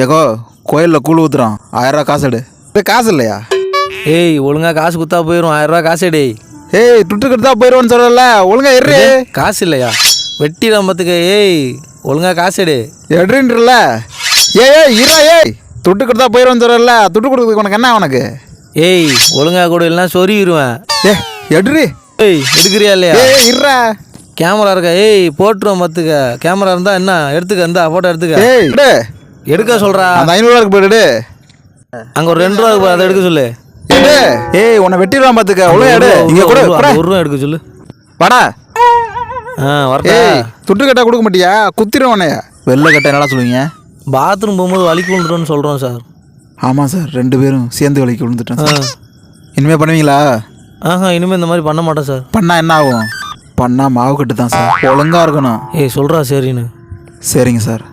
ஏகோ கோயிலில் கூழ் ஊற்றுறான் 1000 ரூபா காசு எடு. காசு இல்லையா? ஏய் ஒழுங்கா காசு குத்தா போயிடும் 1000 ரூபா காசு எடே. ஏய் துட்டு கட்டு தான் போயிடுவோன்னு சொல்லல, ஒழுங்கா எடு. காசு இல்லையா? வெட்டி நம்பத்துக்கு. ஏய் ஒழுங்கா காசு எடு. எடுன்றல. ஏய் இரா, ஏய் துட்டு கட்டு தான் போயிடுவோன்னு சொல்லல, துட்டு கொடுக்குறதுக்கு உனக்கு என்ன உனக்கு? ஏய் ஒழுங்கா கூட இல்லைன்னா சொருவிடுவேன். எடுறி. ஏய் எடுக்கிறியா இல்லையா? ஏய் இரா, கேமரா இருக்கா? ஏய் போட்டுருவோம் மத்துக்க. கேமரா இருந்தா என்ன எடுத்துக்க, இருந்தா ஃபோட்டோ எடுத்துக்க. ஏய் எடு. எடுக்க சொல்றா. அந்த 500 ரூபாய்க்கு போயிடு. அங்க ஒரு 2 ரூபா அதை எடுக்க சொல்லு. எடு. ஏய் உன்னை வெட்டிடுவான் பார்த்துக்க. ஒழுங்கா எடு. இங்கே கூட 1 ரூபா எடுக்க சொல்லு. வாடா. வரட்டா. ஏய் துட்டு கட்டா கொடுக்க மாட்டியா? குத்திடுவோம் உன்னைய. வெள்ளை கட்ட என்னடா சொல்லுவீங்க? பாத்ரூம் போகும்போது வலிக்கு விழுந்துட்டோன்னு சொல்கிறோம் சார். ஆமாம் சார், 2 பேரும் சேர்ந்து வலிக்கு விழுந்துட்டோம் சார். இனிமேல் பண்ணுவீங்களா? இனிமேல் இந்த மாதிரி பண்ண மாட்டேன் சார். பண்ணால் என்ன ஆகும்? பண்ணால் மாவு கட்டு தான் சார். ஒழுங்காக இருக்கணும். ஏய் சொல்கிறா சரின்னு. சரிங்க சார்.